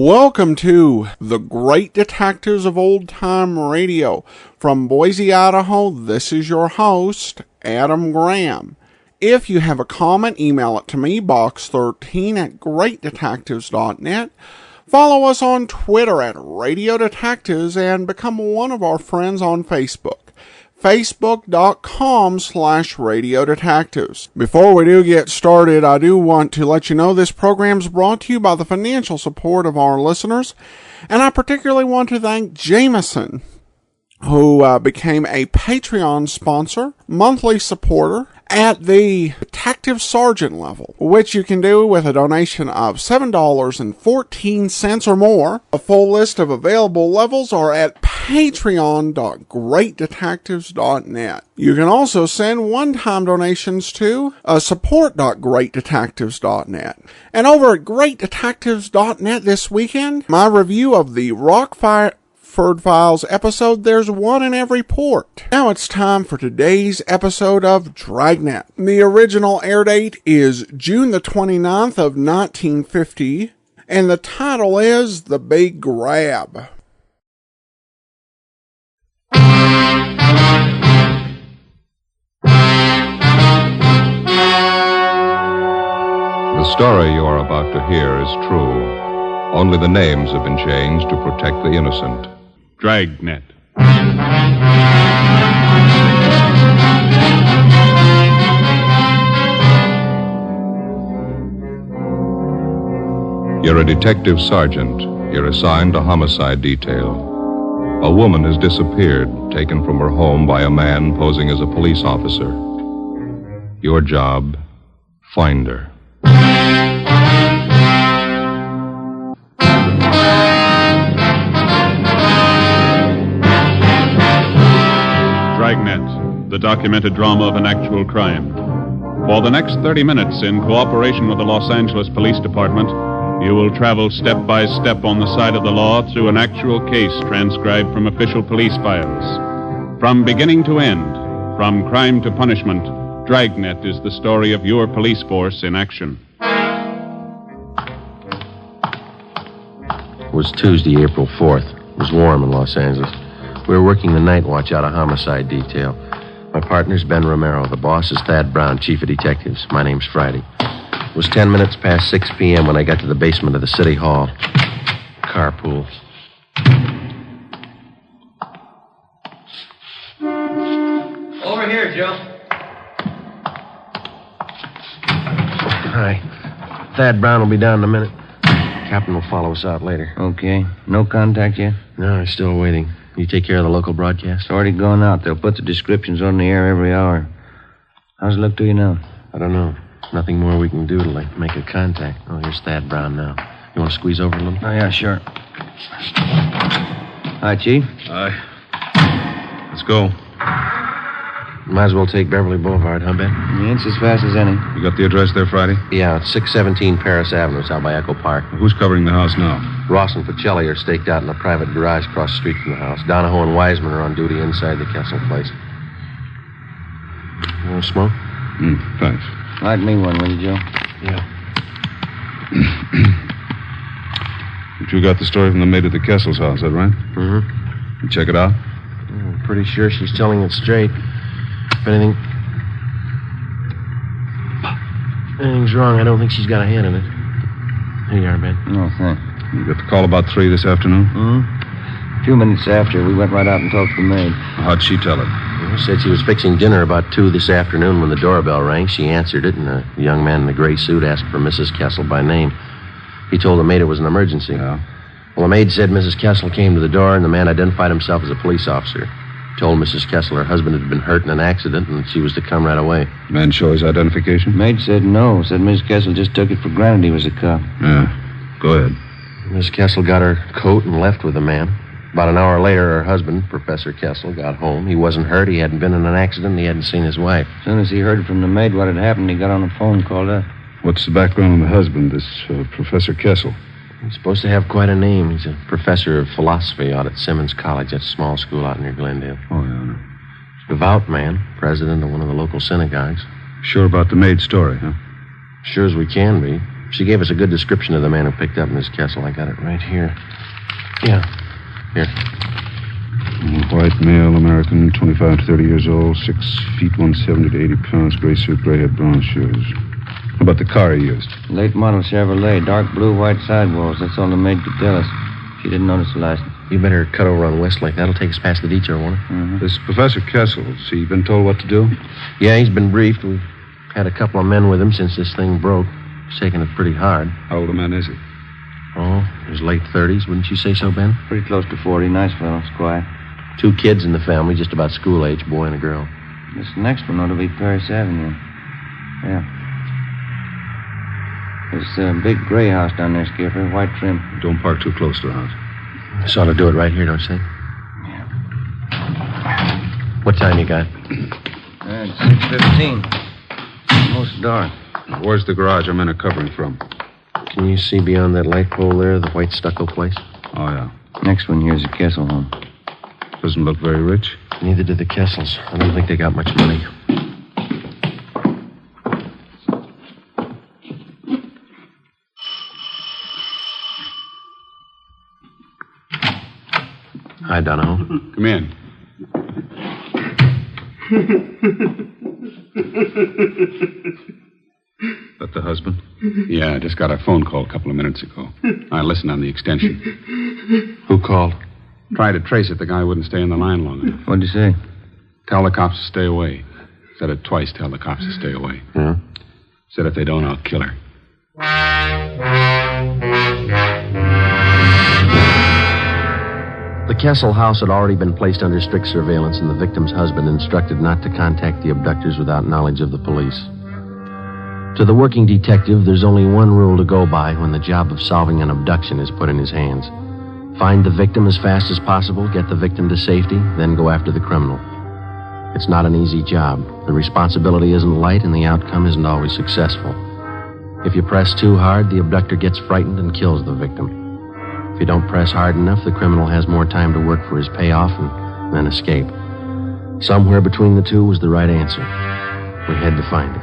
Welcome to the Great Detectives of Old Time Radio. From Boise, Idaho, this is your host, Adam Graham. If you have a comment, email it to me, box13@greatdetectives.net. Follow us on Twitter at Radio Detectives and become one of our friends on Facebook. Facebook.com/Radio Detectives. Before we do get started, I do want to let you know this program is brought to you by the financial support of our listeners, and I particularly want to thank Jameson, who became a Patreon sponsor, monthly supporter, at the Detective Sergeant level, which you can do with a donation of $7.14 or more. A full list of available levels are at patreon.greatdetectives.net. You can also send one-time donations to support.greatdetectives.net. And over at greatdetectives.net this weekend, my review of the Rockford Files episode, There's One in Every Port. Now it's time for today's episode of Dragnet. The original air date is June the 29th of 1950, and the title is The Big Grab. The story you are about to hear is true. Only the names have been changed to protect the innocent. Dragnet. You're a detective sergeant. You're assigned to homicide detail. A woman has disappeared, taken from her home by a man posing as a police officer. Your job, find her. Dragnet, the documented drama of an actual crime. For the next 30 minutes, in cooperation with the Los Angeles Police Department, you will travel step by step on the side of the law through an actual case transcribed from official police files. From beginning to end, from crime to punishment, Dragnet is the story of your police force in action. It was Tuesday, April 4th. It was warm in Los Angeles. We were working the night watch out of homicide detail. My partner's Ben Romero. The boss is Thad Brown, chief of detectives. My name's Friday. It was 10 minutes past 6 p.m. when I got to the basement of the city hall. Carpool. Over here, Joe. Hi. Thad Brown will be down in a minute. Captain will follow us out later. Okay. No contact yet? No, he's still waiting. You take care of the local broadcast? It's already gone out. They'll put the descriptions on the air every hour. How's it look to you now? I don't know. Nothing more we can do to, make a contact. Oh, here's Thad Brown now. You want to squeeze over a little? Oh, yeah, sure. Hi, Chief. Aye. Let's go. Might as well take Beverly Boulevard, huh, Ben? Yeah, it's as fast as any. You got the address there, Friday? Yeah, it's 617 Paris Avenue. It's out by Echo Park. Who's covering the house now? Ross and Pacelli are staked out in a private garage across the street from the house. Donahoe and Wiseman are on duty inside the Kessel place. You want to smoke? Thanks. Light me one, will you, Joe? Yeah. But you got the story from the maid at the Kessel's house, is that right? Mm-hmm. You check it out? I'm pretty sure she's telling it straight. If anything's wrong, I don't think she's got a hand in it. Here you are, Ben. No, thanks. You got the call about 3 this afternoon? A few minutes after, we went right out and talked to the maid. How'd she tell it? She said she was fixing dinner about 2 this afternoon when the doorbell rang. She answered it, and a young man in a gray suit asked for Mrs. Kessel by name. He told the maid it was an emergency. Yeah. Well, the maid said Mrs. Kessel came to the door, and the man identified himself as a police officer. Told Mrs. Kessel her husband had been hurt in an accident, and she was to come right away. Man show his identification? Maid said no. Said Miss Kessel just took it for granted he was a cop. Yeah. Go ahead. Miss Kessel got her coat and left with the man. About an hour later, her husband, Professor Kessel, got home. He wasn't hurt. He hadn't been in an accident, and he hadn't seen his wife. As soon as he heard from the maid what had happened, he got on the phone and called up. What's the background on the husband, this Professor Kessel? He's supposed to have quite a name. He's a professor of philosophy out at Simmons College. That's a small school out near Glendale. Oh, yeah. Devout man, president of one of the local synagogues. Sure about the maid story, huh? Sure as we can be. She gave us a good description of the man who picked up Miss Kessel. I got it right here. Yeah. Here. White male, American, 25 to 30 years old, 6 feet 170 to 80 pounds, gray suit, gray hat, brown shoes. How about the car he used? Late model Chevrolet, dark blue, white sidewalls. That's all the maid could tell us. She didn't notice the license. You better cut over on Westlake. That'll take us past the detour, won't it? Mm-hmm. This Professor Kessel, has he been told what to do? Yeah, he's been briefed. We've had a couple of men with him since this thing broke. He's taking it pretty hard. How old a man is he? Oh, his late 30s. Wouldn't you say so, Ben? Pretty close to 40. Nice fellow. It's quiet. 2 kids in the family, just about school age, boy and a girl. This next one ought to be Paris Avenue. Yeah. There's a big gray house down there, Skipper. White trim. Don't park too close to the house. This ought to do it right here, don't you think? Yeah. What time you got? It's 6:15. Almost dark. Where's the garage our men are covering from? Can you see beyond that light pole there, the white stucco place? Oh, yeah. Next one here's a Kessel home. Doesn't look very rich. Neither do the Kessels. I don't think they got much money. Hi, Donahoe. Come in. That the husband? Yeah, I just got a phone call a couple of minutes ago. I listened on the extension. Who called? Tried to trace it. The guy wouldn't stay in the line long enough. What'd you say? Tell the cops to stay away. Said it twice, tell the cops to stay away. Yeah? Said if they don't, I'll kill her. The Kessel house had already been placed under strict surveillance, and the victim's husband instructed not to contact the abductors without knowledge of the police. To the working detective, there's only one rule to go by when the job of solving an abduction is put in his hands. Find the victim as fast as possible, get the victim to safety, then go after the criminal. It's not an easy job. The responsibility isn't light, and the outcome isn't always successful. If you press too hard, the abductor gets frightened and kills the victim. If you don't press hard enough, the criminal has more time to work for his payoff and then escape. Somewhere between the two was the right answer. We had to find it.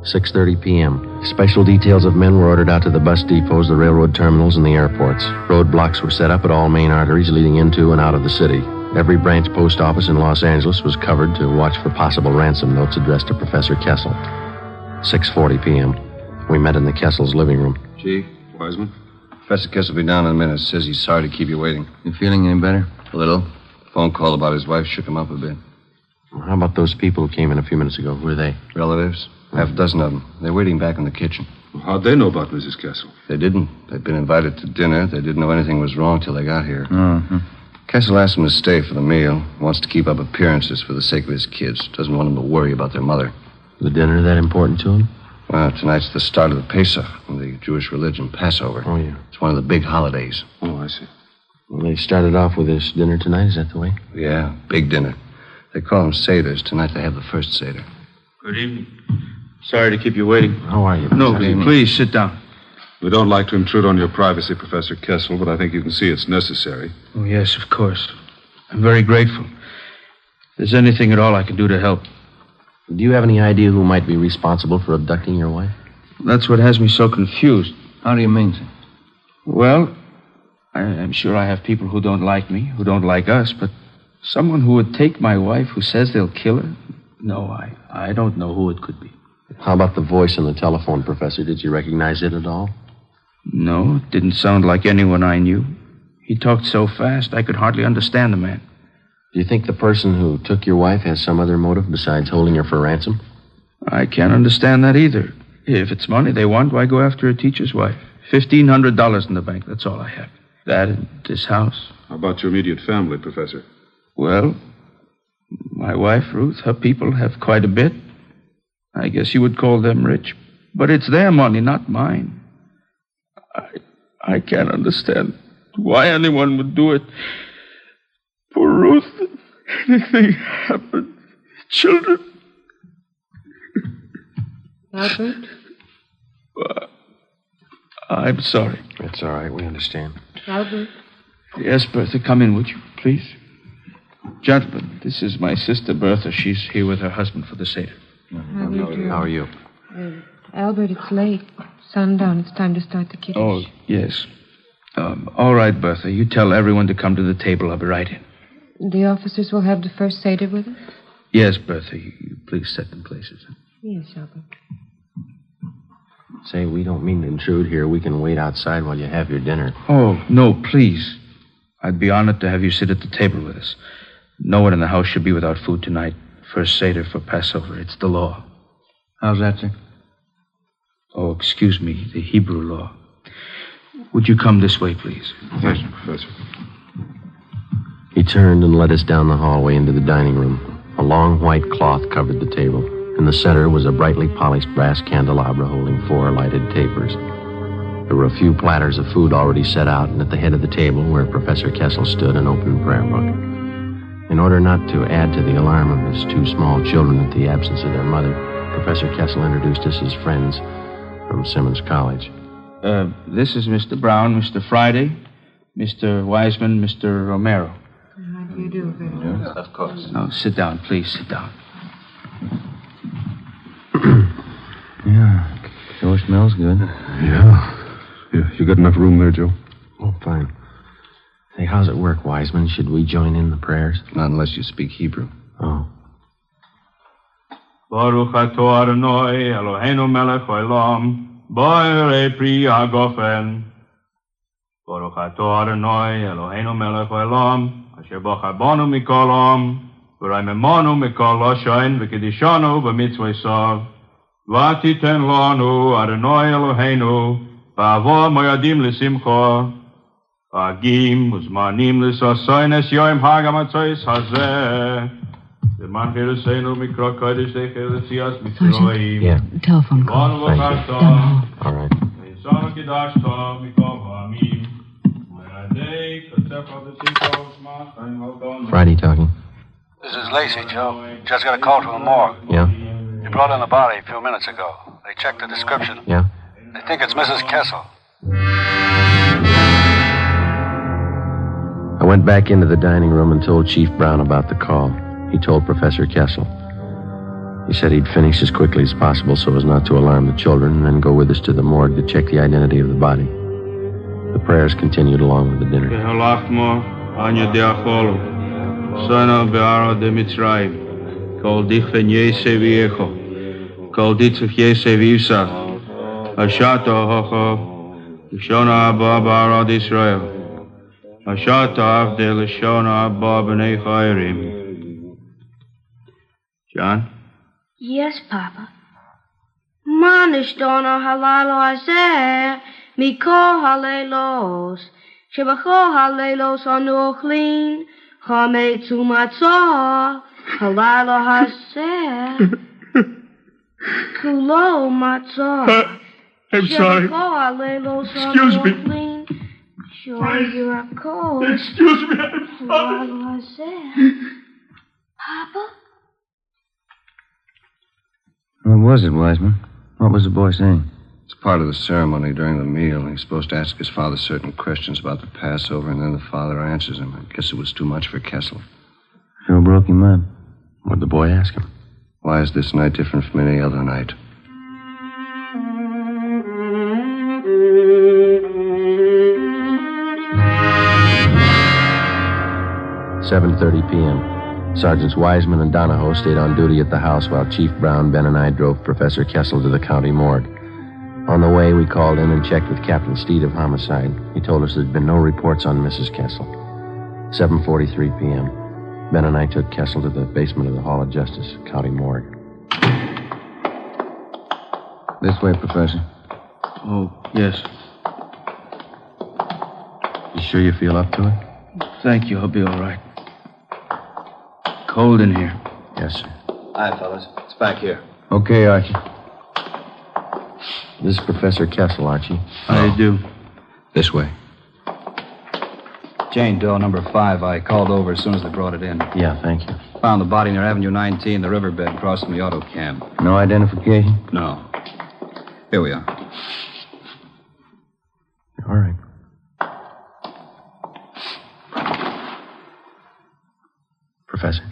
6:30 p.m. Special details of men were ordered out to the bus depots, the railroad terminals, and the airports. Roadblocks were set up at all main arteries leading into and out of the city. Every branch post office in Los Angeles was covered to watch for possible ransom notes addressed to Professor Kessel. 6:40 p.m. We met in the Kessel's living room. Chief, Wiseman. Professor Kessel will be down in a minute. Says he's sorry to keep you waiting. You feeling any better? A little. Phone call about his wife shook him up a bit. Well, how about those people who came in a few minutes ago? Who were they? Relatives. Half a dozen of them. They're waiting back in the kitchen. Well, how'd they know about Mrs. Kessel? They didn't. They'd been invited to dinner. They didn't know anything was wrong till they got here. Mm-hmm. Kessel asked them to stay for the meal. Wants to keep up appearances for the sake of his kids. Doesn't want them to worry about their mother. The dinner that important to him? Well, tonight's the start of the Pesach, the Jewish religion, Passover. Oh, yeah. It's one of the big holidays. Oh, I see. Well, they started off with this dinner tonight. Is that the way? Yeah, big dinner. They call them Seders. Tonight they have the first Seder. Good evening. Sorry to keep you waiting. How are you? No, please sit down. We don't like to intrude on your privacy, Professor Kessel, but I think you can see it's necessary. Oh, yes, of course. I'm very grateful. If there's anything at all I can do to help. Do you have any idea who might be responsible for abducting your wife? That's what has me so confused. How do you mean, sir? Well, I'm sure I have people who don't like me, who don't like us, but someone who would take my wife who says they'll kill her? No, I don't know who it could be. How about the voice on the telephone, Professor? Did you recognize it at all? No, it didn't sound like anyone I knew. He talked so fast I could hardly understand the man. Do you think the person who took your wife has some other motive besides holding her for ransom? I can't understand that either. If it's money they want, why go after a teacher's wife? $1,500 in the bank, that's all I have. That and this house. How about your immediate family, Professor? Well, my wife, Ruth, her people have quite a bit. I guess you would call them rich. But it's their money, not mine. I can't understand why anyone would do it. Poor Ruth, anything happened. Children. Albert? I'm sorry. That's all right. We understand. Albert? Yes, Bertha, come in, would you, please? Gentlemen, this is my sister, Bertha. She's here with her husband for the Seder. How do you do? How are you? Albert, it's late. Sundown. It's time to start the kiddish. Oh, yes. All right, Bertha. You tell everyone to come to the table. I'll be right in. The officers will have the first Seder with us? Yes, Bertha. You please set them places. Yes, Albert. Say, we don't mean to intrude here. We can wait outside while you have your dinner. Oh, no, please. I'd be honored to have you sit at the table with us. No one in the house should be without food tonight. First Seder for Passover. It's the law. How's that, sir? Oh, excuse me, the Hebrew law. Would you come this way, please? Yes, Professor. He turned and led us down the hallway into the dining room. A long white cloth covered the table. In the center was a brightly polished brass candelabra holding 4 lighted tapers. There were a few platters of food already set out, and at the head of the table, where Professor Kessel stood, an open prayer book. In order not to add to the alarm of his 2 small children at the absence of their mother, Professor Kessel introduced us as friends from Simmons College. This is Mr. Brown, Mr. Friday, Mr. Wiseman, Mr. Romero. How do you do, Bill? Yes, of course. Now, sit down, please, sit down. Yeah. Sure smells good. Yeah. You got enough room there, Joe? Oh, fine. Hey, how's it work, Wiseman? Should we join in the prayers? Not unless you speak Hebrew. Oh. Baruch atah Adonai Eloheinu melech haolam, bo'erei pri hagofen. Baruch atah Adonai Eloheinu melech haolam, asher bocha banu mikol am, v'raimemanu mikol loshain, v'kedishanu b'mitzvosav. V'atiten lanu Adonai Eloheinu, ba'avo moyadim l'simcha. Agim uzmanim l'sasoin es yoim hagamatzois hazeh. Yeah. Telephone call. Thank you. All right. Friday talking. This is Lacey, Joe. Just got a call from the morgue. Yeah? They brought in the body a few minutes ago. They checked the description. Yeah? They think it's Mrs. Kessel. I went back into the dining room and told Chief Brown about the call. He told Professor Kessel. He said he'd finish as quickly as possible so as not to alarm the children and then go with us to the morgue to check the identity of the body. The prayers continued along with the dinner. John? Yes, Papa. Manishtono halalo azer, mikol halelos, shebachol halelos anuchlin, chametzu matzah, halalo hazer, kulo matzah. I'm sorry. Excuse me. Excuse me, I'm sorry. Papa? What was it, Wiseman? What was the boy saying? It's part of the ceremony during the meal. He's supposed to ask his father certain questions about the Passover, and then the father answers him. I guess it was too much for Kessel. Sure broke him up. What'd the boy ask him? Why is this night different from any other night? "7:30 p.m. Sergeants Wiseman and Donahoe stayed on duty at the house while Chief Brown, Ben, and I drove Professor Kessel to the county morgue. On the way, we called in and checked with Captain Steed of Homicide. He told us there'd been no reports on Mrs. Kessel. 7:43 p.m. Ben and I took Kessel to the basement of the Hall of Justice, county morgue. This way, Professor. Oh, yes. You sure you feel up to it? Thank you. I'll be all right. Cold in here. Yes, sir. Hi, fellas. It's back here. Okay, Archie. This is Professor Kessel, Archie. How do you do? This way. Jane Doe, number 5. I called over as soon as they brought it in. Yeah, thank you. Found the body near Avenue 19, the riverbed across from the auto camp. No identification? No. Here we are. All right. Professor.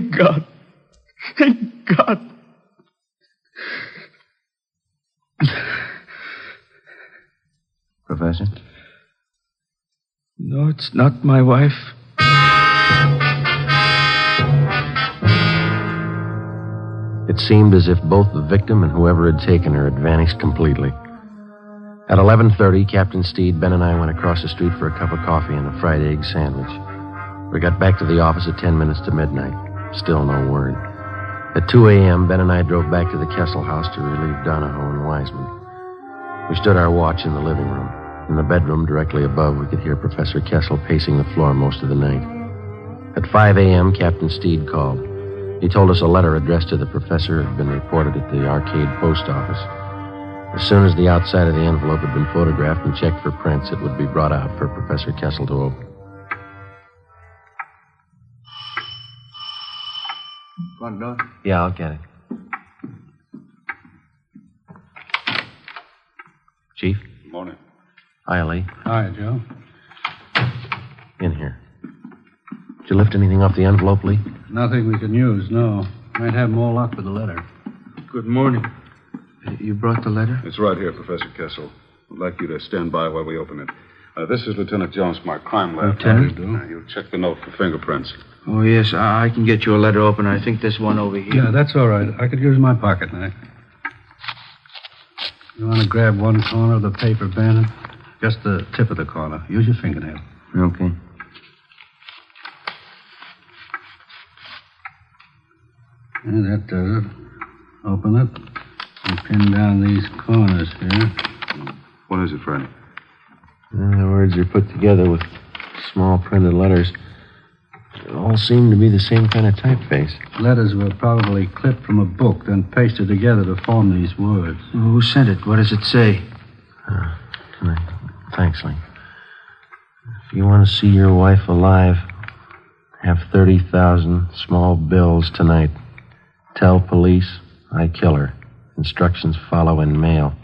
Thank God. Thank God. Professor? No, it's not my wife. It seemed as if both the victim and whoever had taken her had vanished completely. At 11:30, Captain Steed, Ben, and I went across the street for a cup of coffee and a fried egg sandwich. We got back to the office at 10 minutes to midnight. Still no word. At 2 a.m., Ben and I drove back to the Kessel house to relieve Donahoe and Wiseman. We stood our watch in the living room. In the bedroom directly above, we could hear Professor Kessel pacing the floor most of the night. At 5 a.m., Captain Steed called. He told us a letter addressed to the professor had been reported at the Arcade post office. As soon as the outside of the envelope had been photographed and checked for prints, it would be brought out for Professor Kessel to open. Front door? Yeah, I'll get it. Chief? Good morning. Hi, Lee. Hi, Joe. In here. Did you lift anything off the envelope, Lee? Nothing we can use, no. Might have more luck with the letter. Good morning. You brought the letter? It's right here, Professor Kessel. I'd like you to stand by while we open it. This is Lieutenant Jones from our crime lab. Lieutenant? You check the note for fingerprints. Oh, yes. I can get you a letter opener. I think this one over here. Yeah, that's all right. I could use my pocket knife. You want to grab one corner of the paper, Ben? Just the tip of the corner. Use your fingernail. Okay. Yeah, that does it. Open it and pin down these corners here. What is it, Friday? The words are put together with small printed letters. They all seem to be the same kind of typeface. Letters were probably clipped from a book, then pasted together to form these words. Who sent it? What does it say? Thanks, Lee. If you want to see your wife alive, have 30,000 small bills tonight. Tell police I kill her. Instructions follow in mail.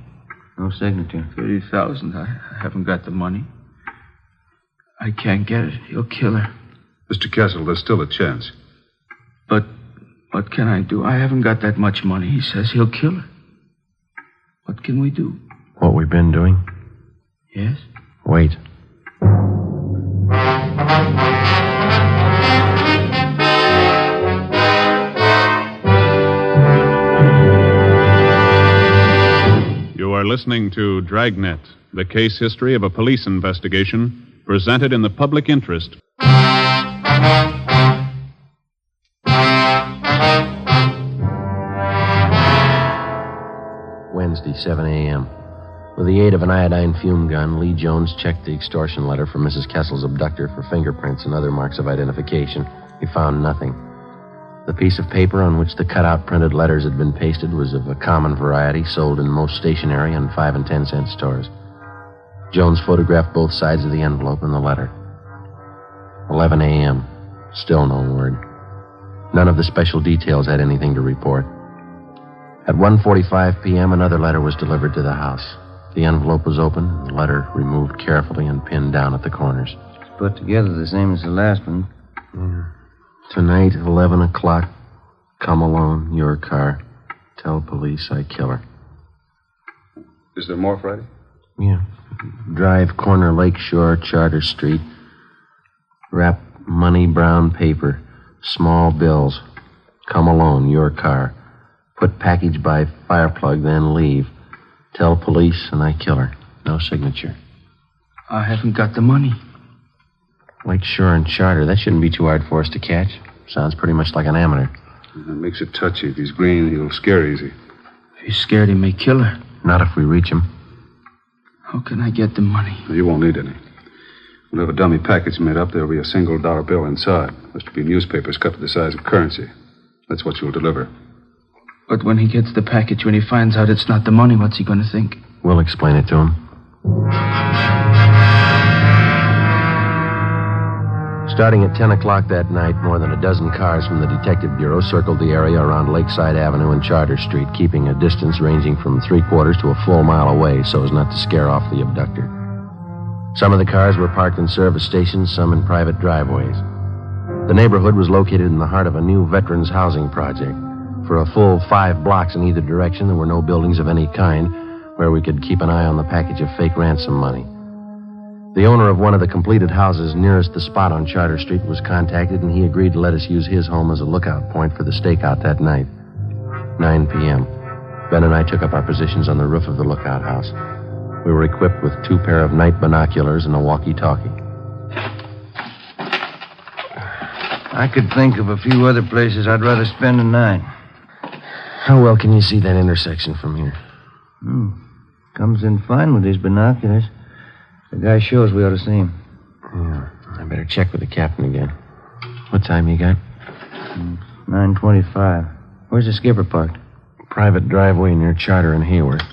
No signature. 30,000. I haven't got the money. I can't get it. He'll kill her. Mr. Kessel, there's still a chance. But what can I do? I haven't got that much money. He says he'll kill her. What can we do? What we've been doing? Yes? Wait. You are listening to Dragnet, the case history of a police investigation, presented in the public interest. Wednesday, 7 a.m. With the aid of an iodine fume gun, Lee Jones checked the extortion letter from Mrs. Kessel's abductor for fingerprints and other marks of identification. He found nothing. The piece of paper on which the cutout printed letters had been pasted was of a common variety sold in most stationery and 5 and 10 cent stores. Jones photographed both sides of the envelope and the letter. 11 a.m. Still no word. None of the special details had anything to report. At 1:45 p.m., another letter was delivered to the house. The envelope was open, the letter removed carefully and pinned down at the corners. It's put together the same as the last one. Yeah. Tonight, 11 o'clock. Come alone, your car. Tell police I kill her. Is there more, Friday? Yeah. Drive corner Lakeshore, Charter Street. Wrap money brown paper. Small bills. Come alone, your car. Put package by fireplug, then leave. Tell police and I kill her. No signature. I haven't got the money. Lakeshore and Charter. That shouldn't be too hard for us to catch. Sounds pretty much like an amateur. That makes it touchy. If he's green, he'll scare easy. If he's scared, he may kill her. Not if we reach him. How can I get the money? You won't need any. We'll have a dummy package made up. There'll be a single dollar bill inside. There's to be newspapers cut to the size of currency. That's what you'll deliver. But when he gets the package, when he finds out it's not the money, what's he going to think? We'll explain it to him. Starting at 10 o'clock that night, more than a dozen cars from the Detective Bureau circled the area around Lakeside Avenue and Charter Street, keeping a distance ranging from 3/4 to a full mile away so as not to scare off the abductor. Some of the cars were parked in service stations, some in private driveways. The neighborhood was located in the heart of a new veterans housing project. For a full 5 blocks in either direction, there were no buildings of any kind where we could keep an eye on the package of fake ransom money. The owner of one of the completed houses nearest the spot on Charter Street was contacted, and he agreed to let us use his home as a lookout point for the stakeout that night. 9 p.m. Ben and I took up our positions on the roof of the lookout house. We were equipped with 2 pair of night binoculars and a walkie-talkie. I could think of a few other places I'd rather spend the night. How well can you see that intersection from here? Comes in fine with these binoculars. The guy shows we ought to see him. Yeah, I better check with the captain again. What time you got? 9:25. Where's the skipper parked? Private driveway near Charter and Hayworth.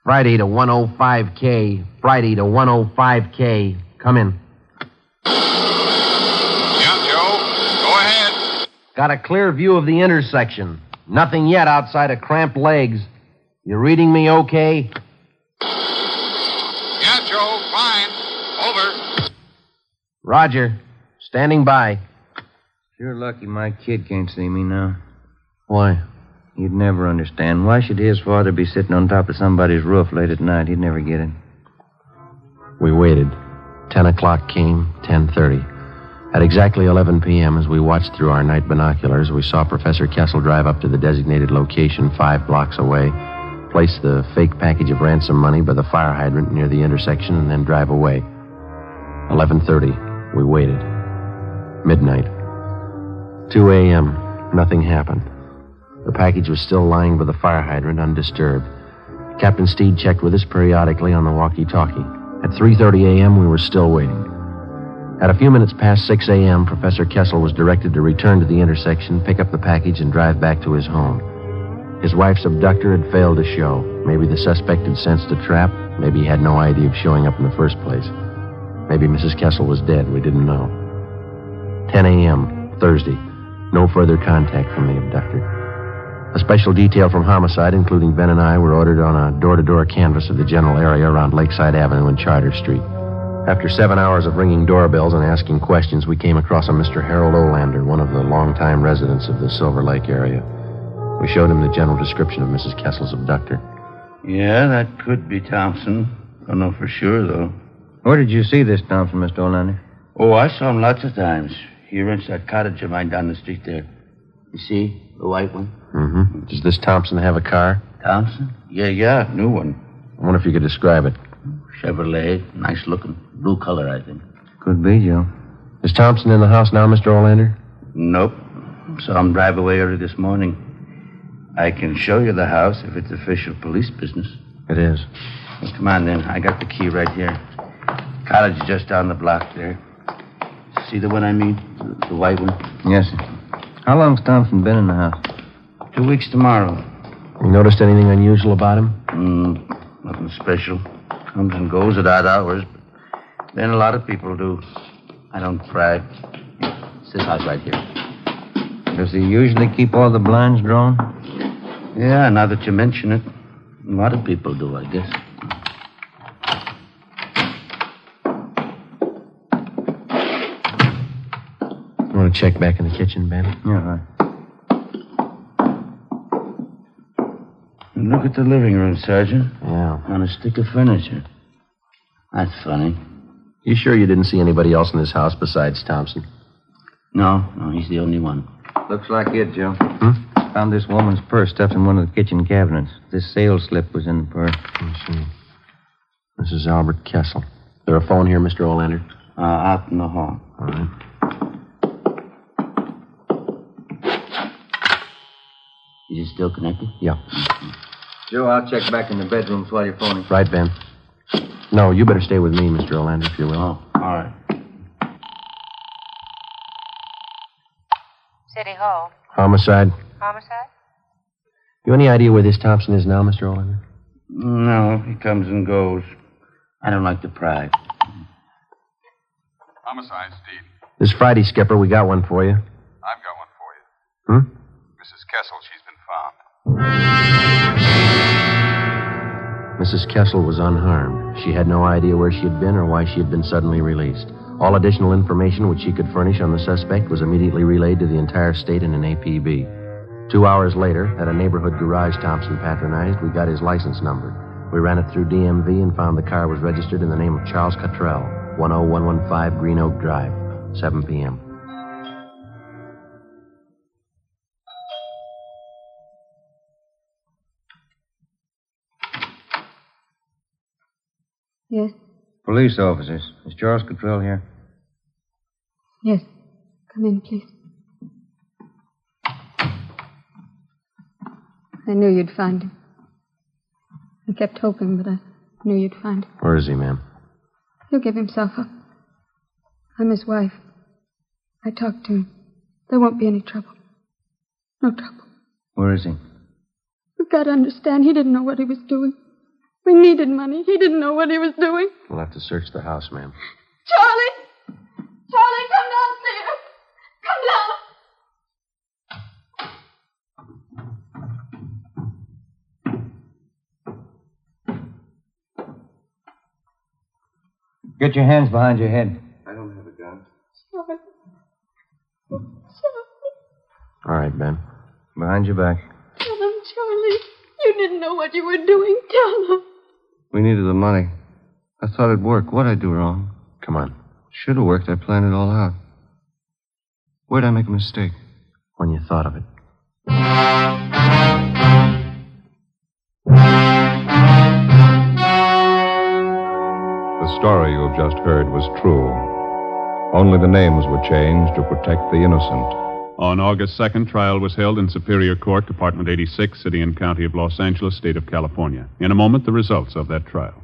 Friday to 105K. Friday to 105K. Come in. Yeah, Joe. Go ahead. Got a clear view of the intersection. Nothing yet outside of cramped legs. You reading me okay? Yeah, Joe. Fine. Over. Roger. Standing by. You're lucky my kid can't see me now. Why? He'd never understand. Why should his father be sitting on top of somebody's roof late at night? He'd never get it. We waited. 10 o'clock came, 10:30. At exactly 11 p.m., as we watched through our night binoculars, we saw Professor Kessel drive up to the designated location 5 blocks away, place the fake package of ransom money by the fire hydrant near the intersection, and then drive away. 11:30, we waited. Midnight. 2 a.m., nothing happened. The package was still lying by the fire hydrant, undisturbed. Captain Steed checked with us periodically on the walkie-talkie. At 3:30 a.m., we were still waiting. At a few minutes past 6 a.m., Professor Kessel was directed to return to the intersection, pick up the package, and drive back to his home. His wife's abductor had failed to show. Maybe the suspect had sensed a trap. Maybe he had no idea of showing up in the first place. Maybe Mrs. Kessel was dead. We didn't know. 10 a.m., Thursday. No further contact from the abductor. A special detail from Homicide, including Ben and I, were ordered on a door-to-door canvass of the general area around Lakeside Avenue and Charter Street. After 7 hours of ringing doorbells and asking questions, we came across a Mr. Harold Olander, one of the longtime residents of the Silver Lake area. We showed him the general description of Mrs. Kessel's abductor. Yeah, that could be Thompson. Don't know for sure, though. Where did you see this Thompson, Mr. Olander? Oh, I saw him lots of times. He rents that cottage of mine down the street there. You see? The white one? Mm-hmm. Does this Thompson have a car? Thompson? Yeah, new one. I wonder if you could describe it. Chevrolet, nice looking. Blue color, I think. Could be, Joe. Is Thompson in the house now, Mr. Olander? Nope. Saw him drive away early this morning. I can show you the house if it's official police business. It is. Well, come on, then. I got the key right here. Cottage is just down the block there. See the one I mean? The white one? Yes, sir. How long's Thompson been in the house? 2 weeks tomorrow. You noticed anything unusual about him? Nothing special. Comes and goes at odd hours, but then a lot of people do. I don't pry. It's this house right here. Does he usually keep all the blinds drawn? Yeah, now that you mention it. A lot of people do, I guess. You want to check back in the kitchen, Ben? Yeah, right. Look at the living room, Sergeant. Yeah. On a stick of furniture. That's funny. You sure you didn't see anybody else in this house besides Thompson? No, he's the only one. Looks like it, Joe. Found this woman's purse stuffed in one of the kitchen cabinets. This sales slip was in the purse. I see. Mrs. Albert Kessel. There a phone here, Mr. Olander? Out in the hall. All right. Is it still connected? Yeah. Joe, I'll check back in the bedrooms while you're phoning. Right, Ben. No, you better stay with me, Mr. Olander, if you will. Oh, all right. City Hall. Homicide. Homicide? You any idea where this Thompson is now, Mr. Olander? No, he comes and goes. I don't like to pry. Homicide, Steve. This Friday, Skipper, we got one for you. I've got one for you. Mrs. Kessel, she's been found. Mrs. Kessel was unharmed. She had no idea where she had been or why she had been suddenly released. All additional information which she could furnish on the suspect was immediately relayed to the entire state in an APB. 2 hours later, at a neighborhood garage Thompson patronized, we got his license number. We ran it through DMV and found the car was registered in the name of Charles Cottrell, 10115 Green Oak Drive, 7 p.m. Yes? Police officers. Is Charles Cottrell here? Yes. Come in, please. I knew you'd find him. I kept hoping, but I knew you'd find him. Where is he, ma'am? He'll give himself up. I'm his wife. I talked to him. There won't be any trouble. No trouble. Where is he? You've got to understand, he didn't know what he was doing. We needed money. He didn't know what he was doing. We'll have to search the house, ma'am. Charlie! Charlie, come downstairs! Come down! Get your hands behind your head. I don't have a gun. Charlie. All right, Ben. Behind your back. Tell him, Charlie. You didn't know what you were doing. Tell him. We needed the money. I thought it'd work. What'd I do wrong? Come on. Should have worked. I planned it all out. Where'd I make a mistake? When you thought of it. The story you have just heard was true. Only the names were changed to protect the innocent. On August 2nd, trial was held in Superior Court, Department 86, City and County of Los Angeles, State of California. In a moment, the results of that trial.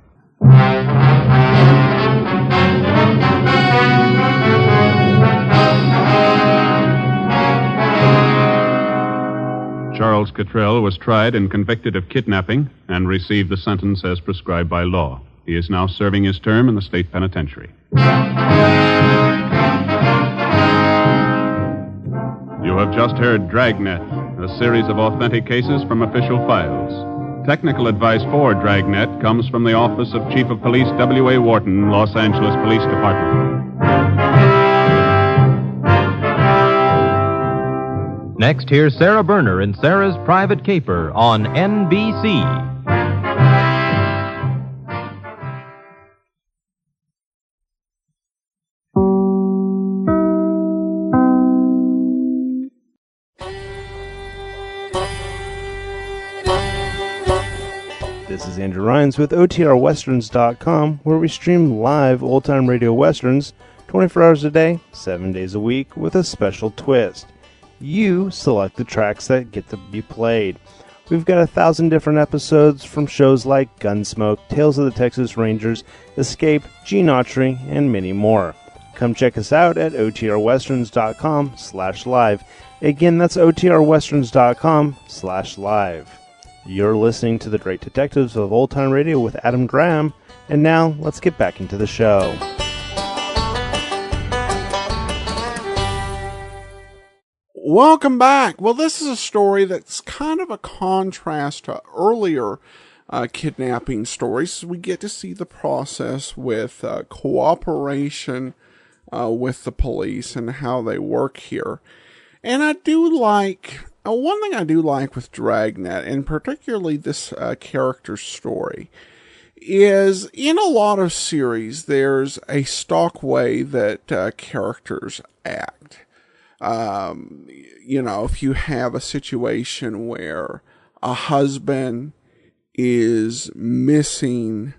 Charles Cottrell was tried and convicted of kidnapping and received the sentence as prescribed by law. He is now serving his term in the state penitentiary. You have just heard Dragnet, a series of authentic cases from official files. Technical advice for Dragnet comes from the Office of Chief of Police W.A. Wharton, Los Angeles Police Department. Next, here's Sarah Berner in Sarah's Private Caper on NBC. This is Andrew Rhines with OTRWesterns.com, where we stream live old-time radio westerns 24 hours a day, 7 days a week, with a special twist. You select the tracks that get to be played. We've got 1,000 different episodes from shows like Gunsmoke, Tales of the Texas Rangers, Escape, Gene Autry, and many more. Come check us out at OTRWesterns.com/live. Again, that's OTRWesterns.com/live. You're listening to The Great Detectives of Old Time Radio with Adam Graham, and now let's get back into the show. Welcome back. Well, this is a story that's kind of a contrast to earlier kidnapping stories. We get to see the process with cooperation with the police and how they work here. And I do like... one thing I do like with Dragnet, and particularly this character's story, is in a lot of series, there's a stock way that characters act. If you have a situation where a husband is missing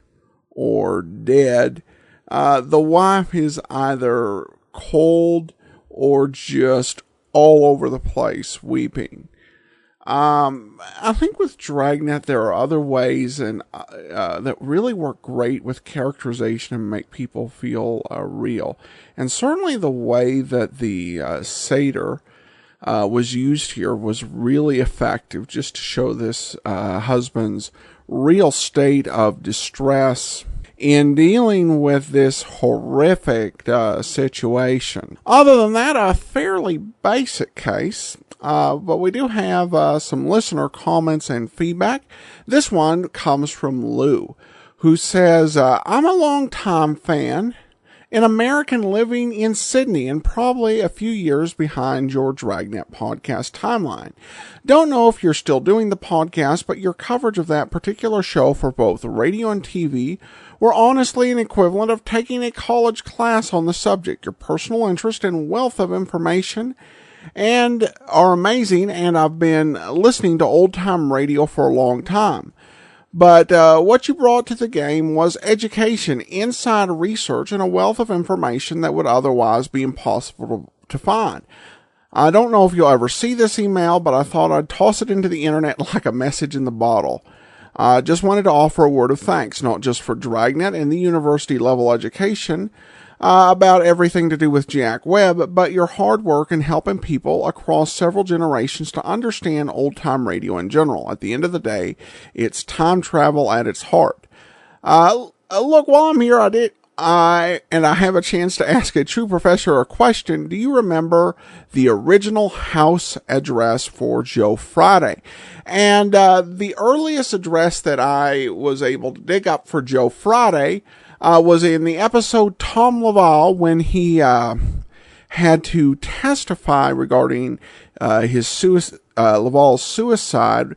or dead, the wife is either cold or just all over the place weeping. I think with Dragnet there are other ways and that really work great with characterization and make people feel real. And certainly the way that the satyr was used here was really effective, just to show this husband's real state of distress in dealing with this horrific situation. Other than that, a fairly basic case, but we do have some listener comments and feedback. This one comes from Lou, who says, I'm a long-time fan, an American living in Sydney and probably a few years behind your Dragnet podcast timeline. Don't know if you're still doing the podcast, but your coverage of that particular show for both radio and TV were honestly an equivalent of taking a college class on the subject. Your personal interest and wealth of information and are amazing, and I've been listening to old-time radio for a long time. But what you brought to the game was education, inside research, and a wealth of information that would otherwise be impossible to find. I don't know if you'll ever see this email, but I thought I'd toss it into the internet like a message in the bottle. I just wanted to offer a word of thanks, not just for Dragnet and the university level education, about everything to do with Jack Webb, but your hard work in helping people across several generations to understand old-time radio in general. At the end of the day, it's time travel at its heart. Look, while I'm here, I have a chance to ask a true professor a question. Do you remember the original house address for Joe Friday? And the earliest address that I was able to dig up for Joe Friday was in the episode Tom Laval, when he had to testify regarding Laval's suicide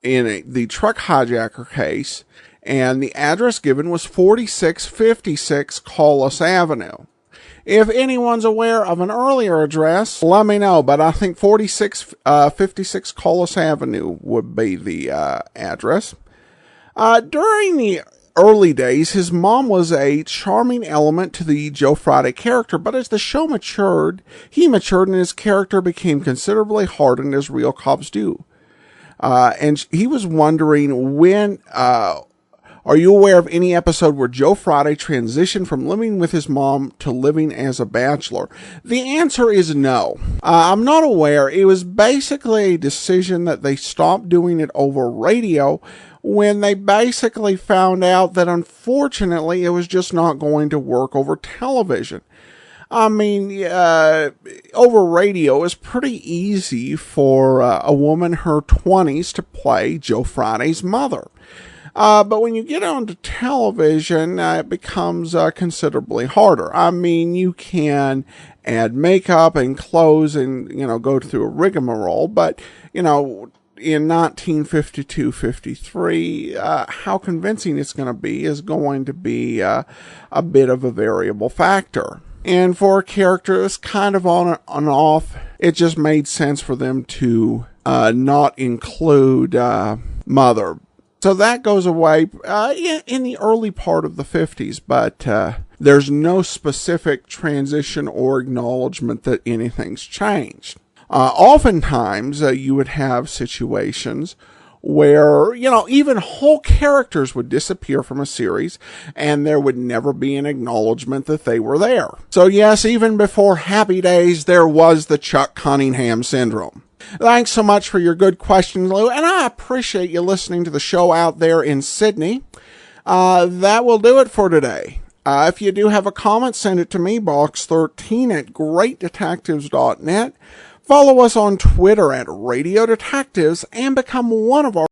in the truck hijacker case, and the address given was 4656 Collis Avenue. If anyone's aware of an earlier address, let me know, but I think 4656 Collis Avenue would be the address. During the early days, his mom was a charming element to the Joe Friday character, but as the show matured, he matured and his character became considerably hardened, as real cops do. And he was wondering when, are you aware of any episode where Joe Friday transitioned from living with his mom to living as a bachelor? The answer is no. I'm not aware. It was basically a decision that they stopped doing it over radio when they basically found out that unfortunately it was just not going to work over television. I mean, over radio is pretty easy for a woman in her 20s to play Joe Friday's mother. But when you get onto television, it becomes considerably harder. I mean, you can add makeup and clothes and, go through a rigmarole, but, in 1952-53, how convincing it's going to be is going to be a bit of a variable factor. And for a character that's kind of on and off, it just made sense for them to not include mother. So that goes away in the early part of the 50s, but there's no specific transition or acknowledgement that anything's changed. Oftentimes, you would have situations where, even whole characters would disappear from a series and there would never be an acknowledgement that they were there. So yes, even before Happy Days, there was the Chuck Cunningham syndrome. Thanks so much for your good questions, Lou, and I appreciate you listening to the show out there in Sydney. That will do it for today. If you do have a comment, send it to me, box13@greatdetectives.net. Follow us on Twitter @Radio Detectives and become one of our